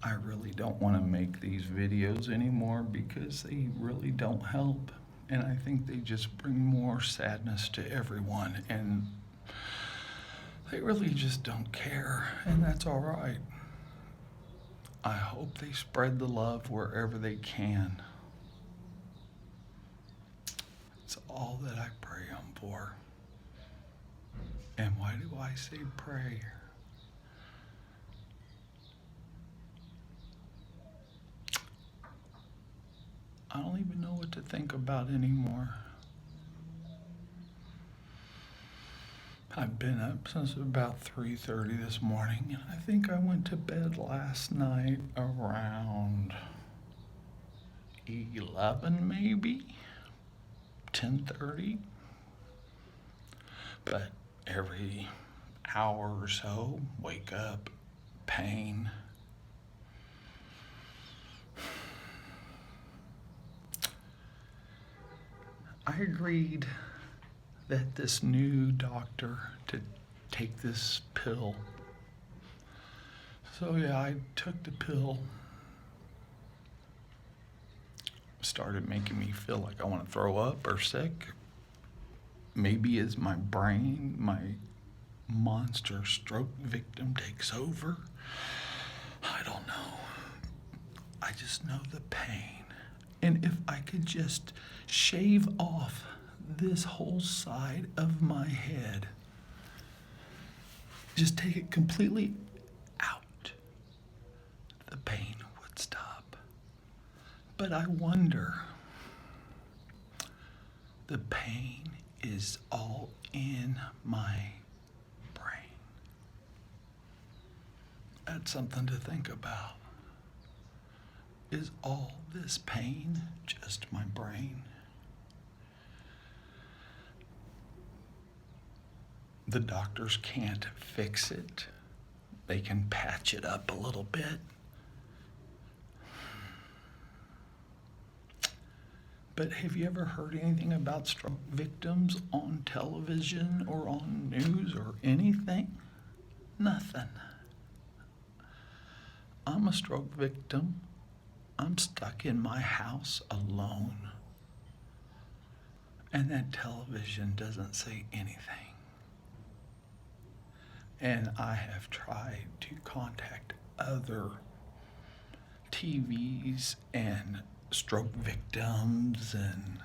I really don't want to make these videos anymore because they really don't help. And I think they just bring more sadness to everyone. And they really just don't care. And that's all right. I hope they spread the love wherever they can. It's all that I pray on for. And why do I say pray? I don't even know what to think about anymore. I've been up since about 3:30 this morning, and I think I went to bed last night around 11 maybe, 10:30. But every hour or so, wake up, pain. I agreed that this new doctor to take this pill. So yeah, I took the pill. Started making me feel like I want to throw up or sick. Maybe as my brain, my monster stroke victim takes over. I don't know. I just know the pain. And if I could just shave off this whole side of my head, just take it completely out, the pain would stop. But I wonder, the pain is all in my brain. That's something to think about. Is all this pain just my brain? The doctors can't fix it. They can patch it up a little bit. But have you ever heard anything about stroke victims on television or on news or anything? Nothing. I'm a stroke victim. I'm stuck in my house alone. And that television doesn't say anything. And I have tried to contact other TVs and stroke victims, and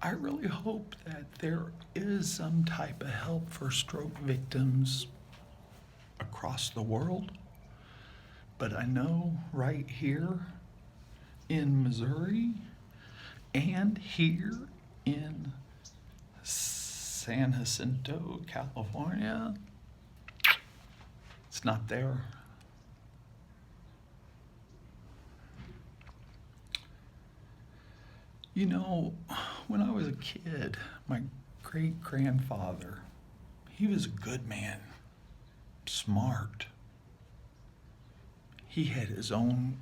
I really hope that there is some type of help for stroke victims across the world. But I know right here in Missouri and here in San Jacinto, California, it's not there. You know, when I was a kid, my great-grandfather, he was a good man, smart. He had his own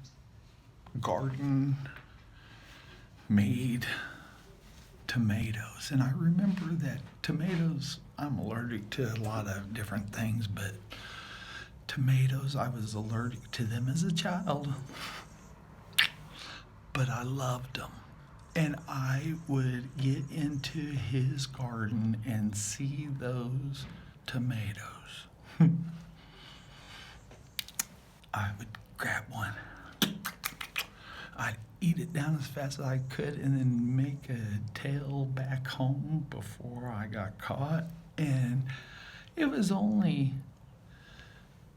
garden, made tomatoes. And I remember that tomatoes, I'm allergic to a lot of different things, but tomatoes, I was allergic to them as a child. But I loved them. And I would get into his garden and see those tomatoes. I would grab one. I'd eat it down as fast as I could and then make a tail back home before I got caught. And it was only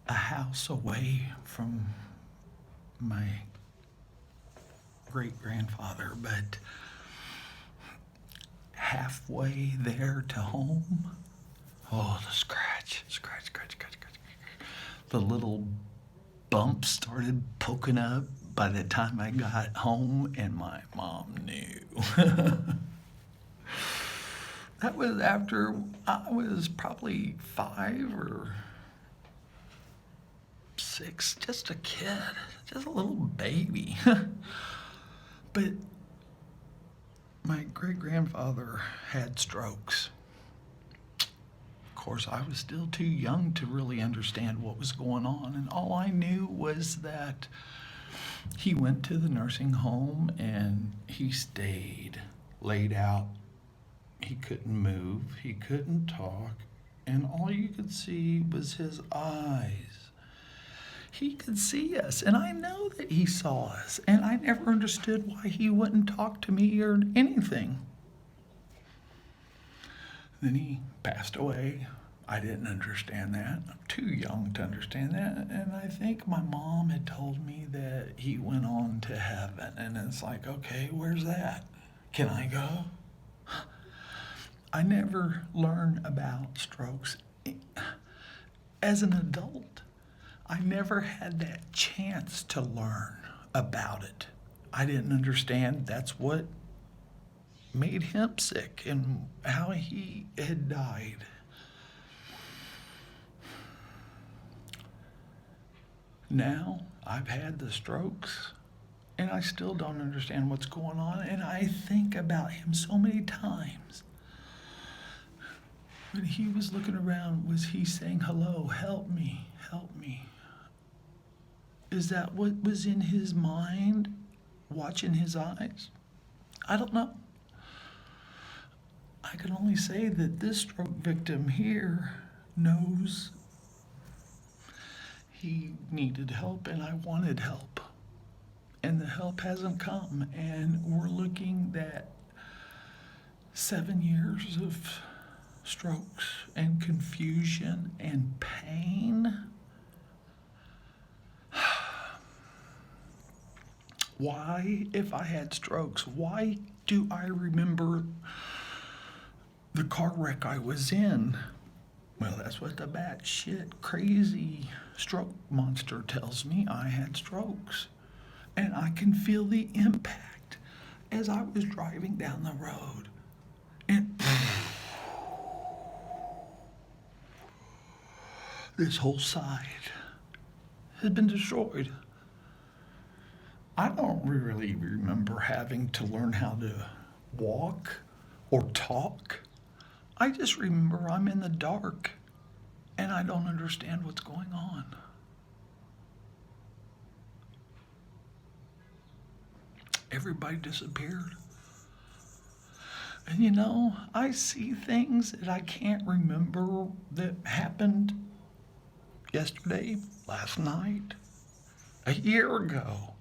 a house away from my great-grandfather, but halfway there to home, oh, the scratch. The little bumps started poking up by the time I got home, and my mom knew. That was after I was probably 5 or 6, just a kid, just a little baby. But my great-grandfather had strokes. Of course, I was still too young to really understand what was going on. And all I knew was that he went to the nursing home and he stayed laid out. He couldn't move, he couldn't talk, and all you could see was his eyes. He could see us, and I know that he saw us, and I never understood why he wouldn't talk to me or anything. Then he passed away. I didn't understand that. I'm too young to understand that. And I think my mom had told me that he went on to heaven. And it's like, okay, where's that? Can I go? I never learned about strokes as an adult. I never had that chance to learn about it. I didn't understand that's what made him sick and how he had died. Now I've had the strokes and I still don't understand what's going on, and I think about him so many times. When he was looking around, was he saying, hello, help me, help me? Is that what was in his mind, watching his eyes? I don't know. I can only say that this stroke victim here knows he needed help and I wanted help. And the help hasn't come. And we're looking at 7 years of strokes and confusion and pain. Why, if I had strokes, why do I remember the car wreck I was in? Well, that's what the batshit crazy stroke monster tells me. I had strokes. And I can feel the impact as I was driving down the road. And this whole side has been destroyed. I don't really remember having to learn how to walk or talk. I just remember I'm in the dark and I don't understand what's going on. Everybody disappeared. And you know, I see things that I can't remember that happened yesterday, last night, a year ago.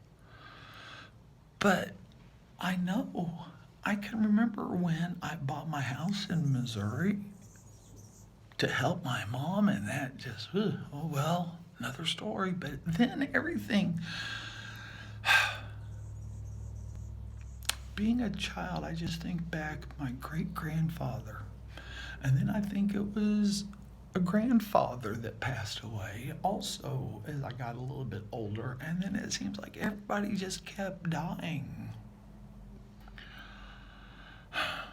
But I know, I can remember when I bought my house in Missouri to help my mom, and that just, oh well, another story. But then everything, being a child, I just think back my great-grandfather. And then I think it was a grandfather that passed away also as I got a little bit older. And then it seems like everybody just kept dying.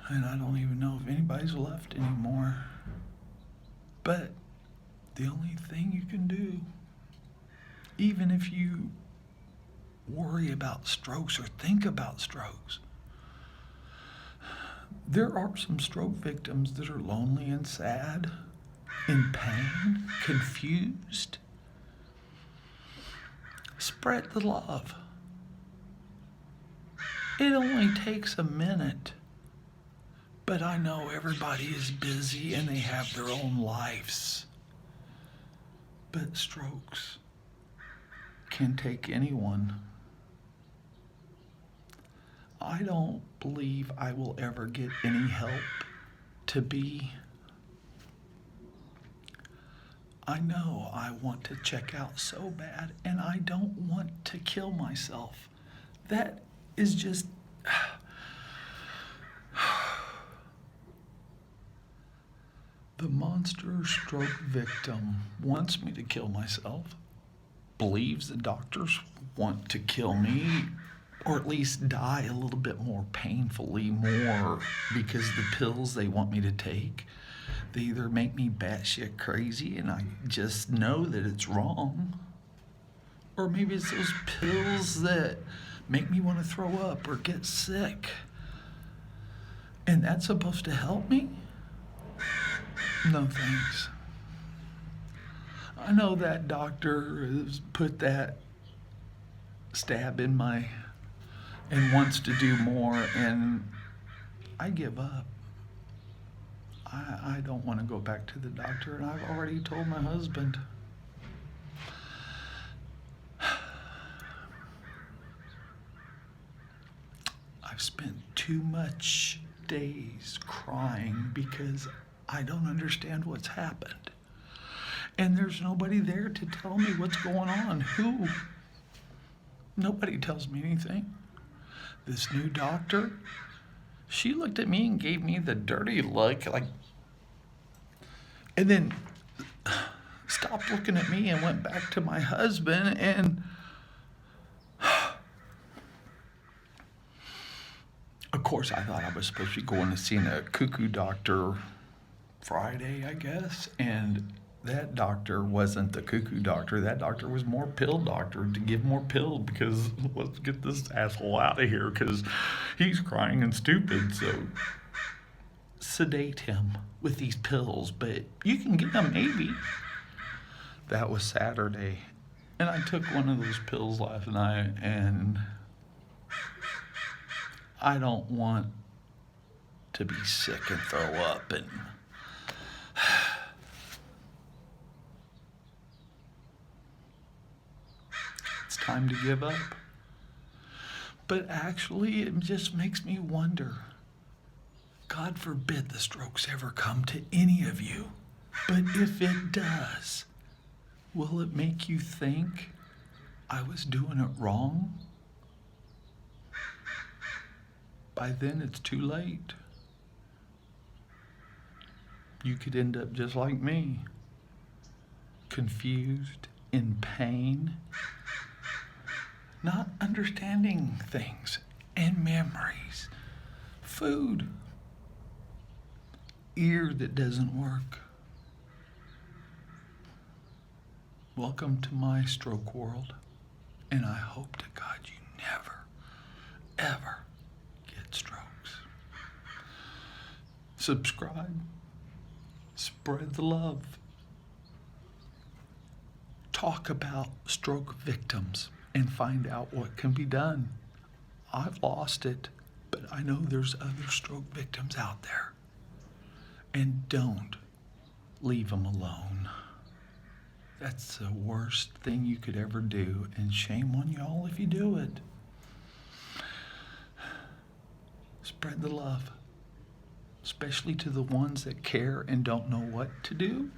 And I don't even know if anybody's left anymore. But the only thing you can do, even if you worry about strokes or think about strokes, there are some stroke victims that are lonely and sad, in pain, confused. Spread the love. It only takes a minute. But I know everybody is busy and they have their own lives. But strokes can take anyone. I don't believe I will ever get any help to be. I know I want to check out so bad, and I don't want to kill myself. That is just... The monster stroke victim wants me to kill myself, believes the doctors want to kill me, or at least die a little bit more painfully, more because the pills they want me to take, they either make me batshit crazy and I just know that it's wrong, or maybe it's those pills that make me want to throw up or get sick. And that's supposed to help me? No thanks. I know that doctor has put that stab in my and wants to do more, and I give up. I don't want to go back to the doctor, and I've already told my husband. I've spent too much days crying because I don't understand what's happened. And there's nobody there to tell me what's going on. Who? Nobody tells me anything. This new doctor, she looked at me and gave me the dirty look, like, and then stopped looking at me and went back to my husband. And of course, I thought I was supposed to be going to see a cuckoo doctor Friday, I guess. And that doctor wasn't the cuckoo doctor. That doctor was more pill doctor, to give more pills, because let's get this asshole out of here because he's crying and stupid. So sedate him with these pills, but you can get them maybe. That was Saturday. And I took one of those pills last night, and I don't want to be sick and throw up, and it's time to give up. But actually, it just makes me wonder. God forbid the strokes ever come to any of you. But if it does, will it make you think I was doing it wrong? By then, it's too late. You could end up just like me, confused, in pain, not understanding things and memories, food, ear that doesn't work. Welcome to my stroke world, and I hope to God you never, ever get strokes. Subscribe, spread the love, talk about stroke victims, and find out what can be done. I've lost it, but I know there's other stroke victims out there. And don't leave them alone. That's the worst thing you could ever do, and shame on y'all if you do it. Spread the love, especially to the ones that care and don't know what to do.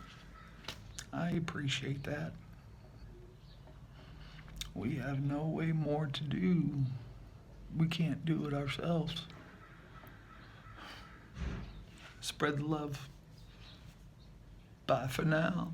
I appreciate that. We have no way more to do. We can't do it ourselves. Spread the love. Bye for now.